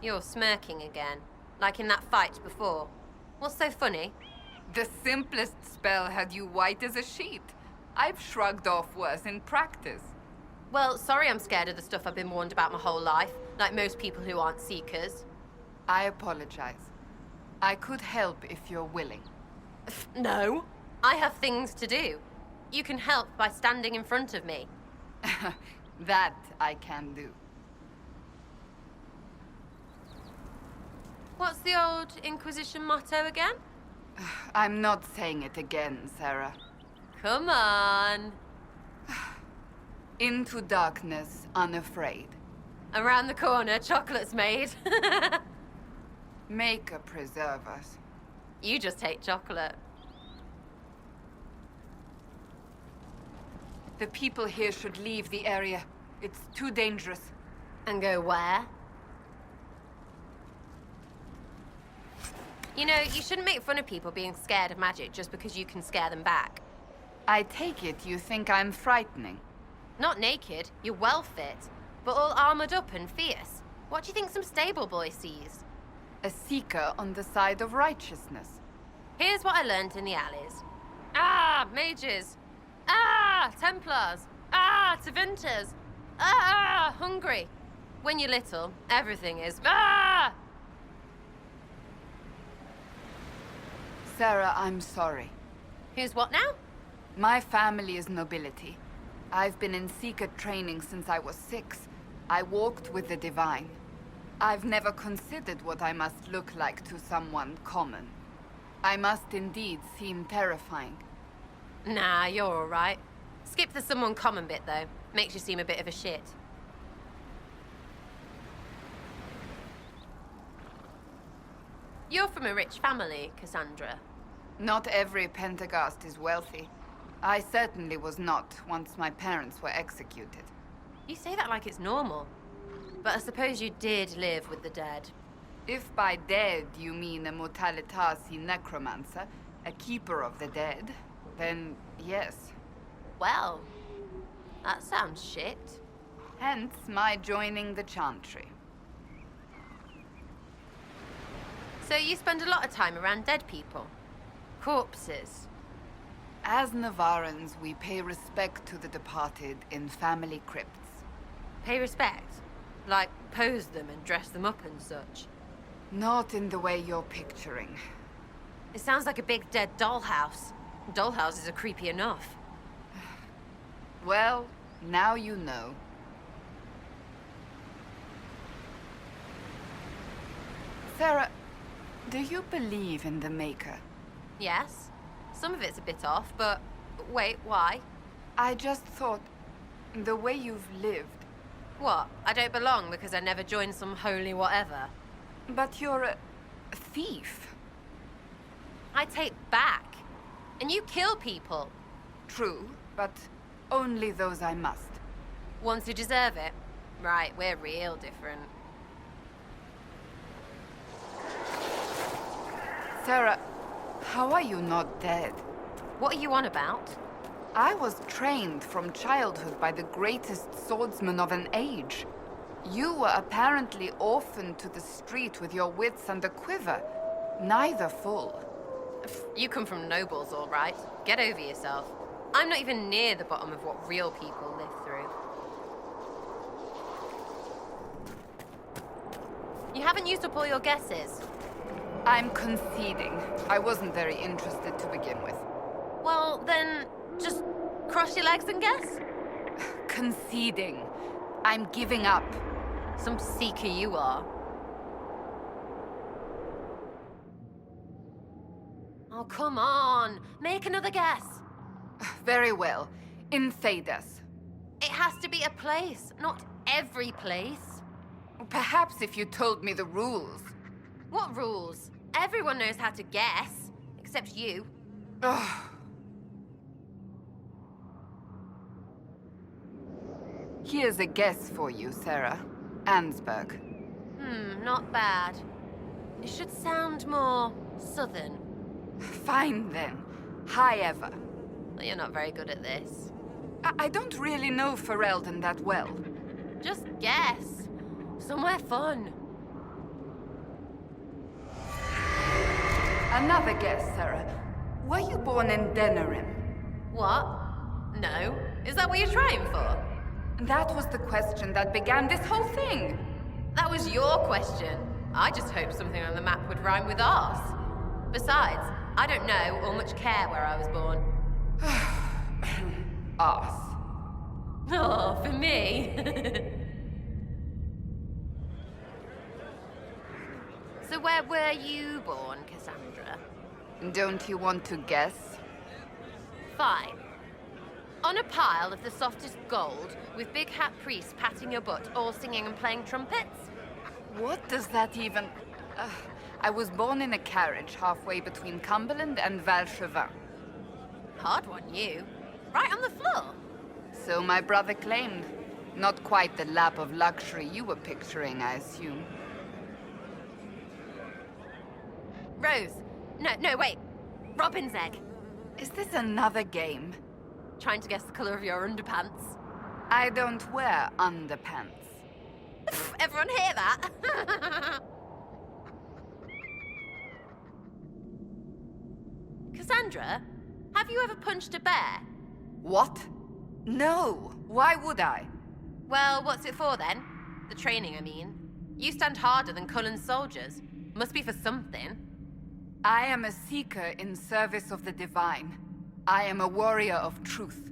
You're smirking again, like in that fight before. What's so funny? The simplest spell had you white as a sheet. I've shrugged off worse in practice. Well, sorry I'm scared of the stuff I've been warned about my whole life, like most people who aren't Seekers. I apologize. I could help if you're willing. No. I have things to do. You can help by standing in front of me. That I can do. What's the old Inquisition motto again? I'm not saying it again, Sera. Come on. Into darkness, unafraid. Around the corner, chocolate's made. Maker preserve us. You just hate chocolate. The people here should leave the area. It's too dangerous. And go where? You know, you shouldn't make fun of people being scared of magic just because you can scare them back. I take it you think I'm frightening. Not naked, you're well fit, but all armored up and fierce. What do you think some stable boy sees? A seeker on the side of righteousness. Here's what I learned in the alleys. Ah, mages. Ah, Templars. Ah, Tevinters. Ah, hungry. When you're little, everything is ah! Sera, I'm sorry. Who's what now? My family is nobility. I've been in seeker training since I was 6. I walked with the divine. I've never considered what I must look like to someone common. I must indeed seem terrifying. Nah, you're all right. Skip the someone common bit, though. Makes you seem a bit of a shit. You're from a rich family, Cassandra. Not every Pentagast is wealthy. I certainly was not once my parents were executed. You say that like it's normal. But I suppose you did live with the dead. If by dead you mean a Mortalitasi necromancer, a keeper of the dead, then yes. Well, that sounds shit. Hence my joining the Chantry. So you spend a lot of time around dead people? Corpses? As Navarans, we pay respect to the departed in family crypts. Pay respect? Like pose them and dress them up and such? Not in the way you're picturing. It sounds like a big dead dollhouse. Dollhouses are creepy enough. Well, now you know. Sera, do you believe in the Maker? Yes. Some of it's a bit off, but wait, why? I just thought, the way you've lived. What? I don't belong because I never joined some holy whatever? But you're a thief. I take back. And you kill people. True, but only those I must. Ones who deserve it. Right, we're real different. Sera, how are you not dead? What are you on about? I was trained from childhood by the greatest swordsman of an age. You were apparently orphaned to the street with your wits and a quiver. Neither full. You come from nobles, all right. Get over yourself. I'm not even near the bottom of what real people live through. You haven't used up all your guesses. I'm conceding. I wasn't very interested to begin with. Well, then, just cross your legs and guess? Conceding. I'm giving up. Some seeker you are. Oh, come on. Make another guess. Very well. In Thedas. It has to be a place, not every place. Perhaps if you told me the rules. What rules? Everyone knows how to guess, except you. Ugh. Here's a guess for you, Sera. Ansberg. Not bad. It should sound more southern. Fine then. High ever. Well, you're not very good at this. I don't really know Ferelden that well. Just guess. Somewhere fun. Another guess, Sera. Were you born in Denerim? What? No. Is that what you're trying for? That was the question that began this whole thing. That was your question. I just hoped something on the map would rhyme with arse. Besides, I don't know or much care where I was born. Arse. Oh, for me. So where were you born, Cassandra? Don't you want to guess? Fine. On a pile of the softest gold, with big hat priests patting your butt, all singing and playing trumpets? What does that even... I was born in a carriage halfway between Cumberland and Valchevin. Hard one, you. Right on the floor. So my brother claimed. Not quite the lap of luxury you were picturing, I assume. Rose. No, wait. Robin's egg. Is this another game? Trying to guess the colour of your underpants. I don't wear underpants. Everyone hear that? Cassandra, have you ever punched a bear? What? No. Why would I? Well, what's it for then? The training, I mean. You stand harder than Cullen's soldiers. Must be for something. I am a seeker in service of the divine. I am a warrior of truth.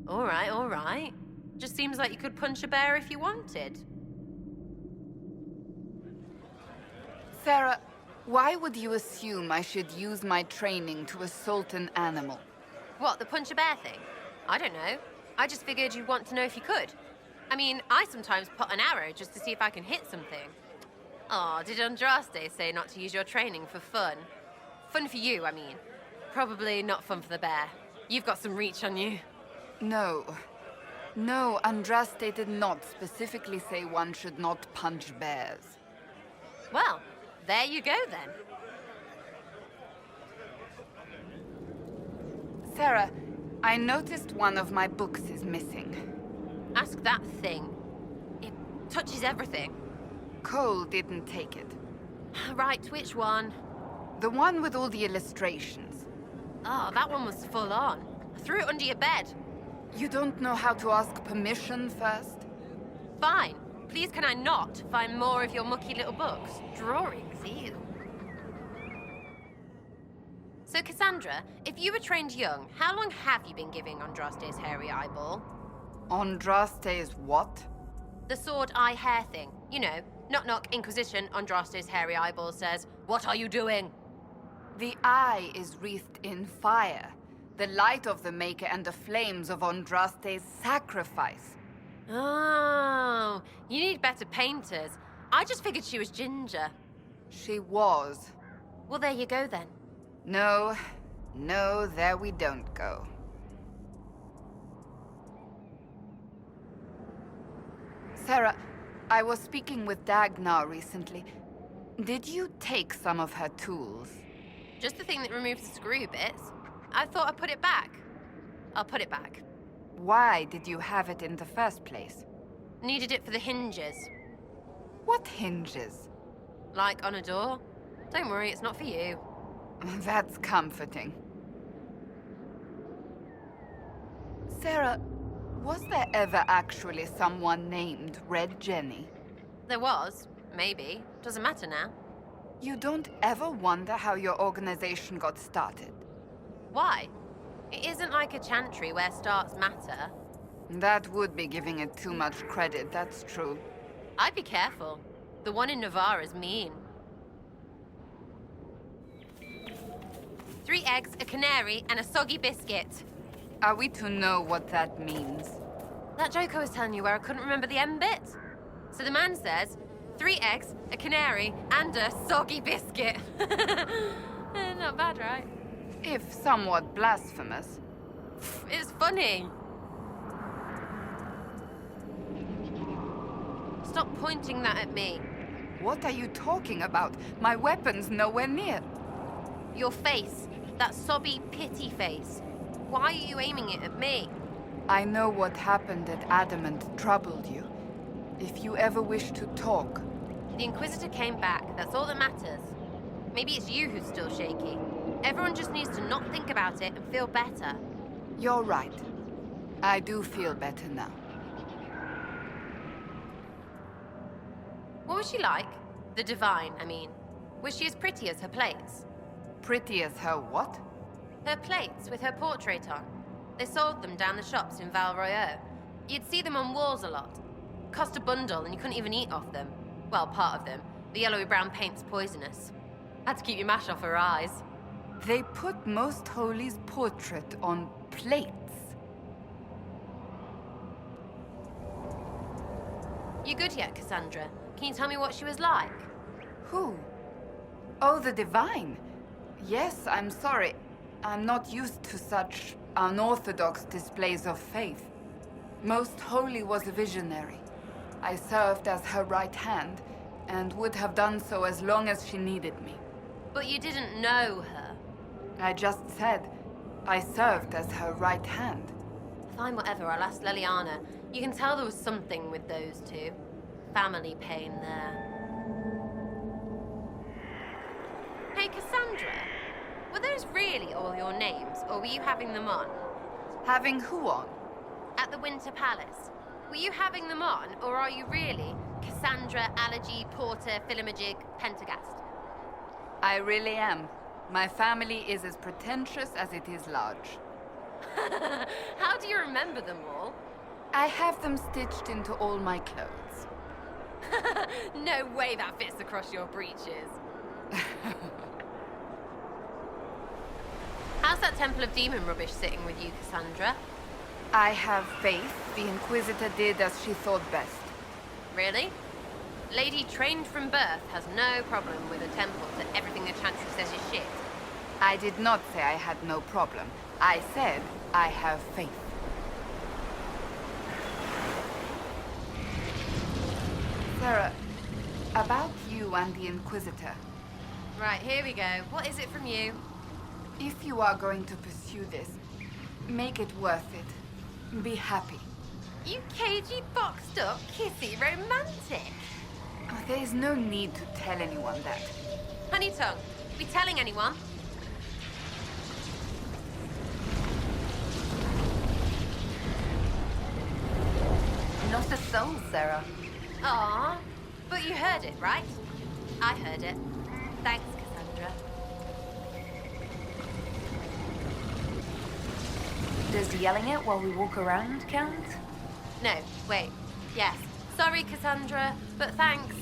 All right. Just seems like you could punch a bear if you wanted. Sera, why would you assume I should use my training to assault an animal? What, the punch a bear thing? I don't know. I just figured you'd want to know if you could. I mean, I sometimes put an arrow just to see if I can hit something. Oh, did Andraste say not to use your training for fun? Fun for you, I mean. Probably not fun for the bear. You've got some reach on you. No, Andraste did not specifically say one should not punch bears. Well, there you go then. Sera, I noticed one of my books is missing. Ask that thing. It touches everything. Cole didn't take it. Right, which one? The one with all the illustrations. Oh, that one was full on. I threw it under your bed. You don't know how to ask permission first? Fine. Please can I not find more of your mucky little books? Drawings, ew. So Cassandra, if you were trained young, how long have you been giving Andraste's hairy eyeball? Andraste's what? The sword eye hair thing. You know, knock knock, Inquisition, Andraste's hairy eyeball says, "What are you doing?" The eye is wreathed in fire. The light of the Maker and the flames of Andraste's sacrifice. Oh, you need better painters. I just figured she was ginger. She was. Well, there you go then. No, there we don't go. Sera, I was speaking with Dagnar recently. Did you take some of her tools? Just the thing that removes the screw bits. I thought I'd put it back. I'll put it back. Why did you have it in the first place? Needed it for the hinges. What hinges? Like on a door. Don't worry, it's not for you. That's comforting. Sera, was there ever actually someone named Red Jenny? There was. Maybe. Doesn't matter now. You don't ever wonder how your organization got started? Why? It isn't like a chantry where starts matter. That would be giving it too much credit, that's true. I'd be careful. The one in Navarre is mean. 3 eggs, a canary, and a soggy biscuit. Are we to know what that means? That joke I was telling you where I couldn't remember the end bit. So the man says, 3 eggs, a canary, and a soggy biscuit. Not bad, right? If somewhat blasphemous. It's funny. Stop pointing that at me. What are you talking about? My weapon's nowhere near. Your face. That sobby pity face. Why are you aiming it at me? I know what happened at Adamant troubled you. If you ever wish to talk... The Inquisitor came back. That's all that matters. Maybe it's you who's still shaky. Everyone just needs to not think about it and feel better. You're right. I do feel better now. What was she like? The Divine, I mean. Was she as pretty as her plates? Pretty as her what? Her plates with her portrait on. They sold them down the shops in Val Royeaux. You'd see them on walls a lot. Cost a bundle and you couldn't even eat off them. Well, part of them. The yellowy-brown paint's poisonous. Had to keep your mash off her eyes. They put Most Holy's portrait on plates. You good yet, Cassandra? Can you tell me what she was like? Who? Oh, the Divine. Yes, I'm sorry. I'm not used to such unorthodox displays of faith. Most Holy was a visionary. I served as her right hand, and would have done so as long as she needed me. But you didn't know her. I just said I served as her right hand. Fine, whatever, I'll ask Leliana. You can tell there was something with those two. Family pain there. Hey, Cassandra. Were those really all your names, or were you having them on? Having who on? At the Winter Palace. Were you having them on, or are you really Cassandra, Allergy, Porter, Philimagig, Pentagast? I really am. My family is as pretentious as it is large. How do you remember them all? I have them stitched into all my clothes. No way that fits across your breeches. How's that Temple of Demon rubbish sitting with you, Cassandra? I have faith the Inquisitor did as she thought best. Really? Lady trained from birth has no problem with a temple that everything the Chantry says is shit. I did not say I had no problem. I said I have faith. Sera, about you and the Inquisitor. Right, here we go. What is it from you? If you are going to pursue this, make it worth it. Be happy. You cagey, boxed up, kissy romantic. Oh, there is no need to tell anyone that. Honey tongue, be telling anyone? Not a soul, Sera. Aw, but you heard it, right? I heard it. Thanks, Cassandra. Does yelling it while we walk around count? No, wait. Yes. Sorry, Cassandra, but thanks.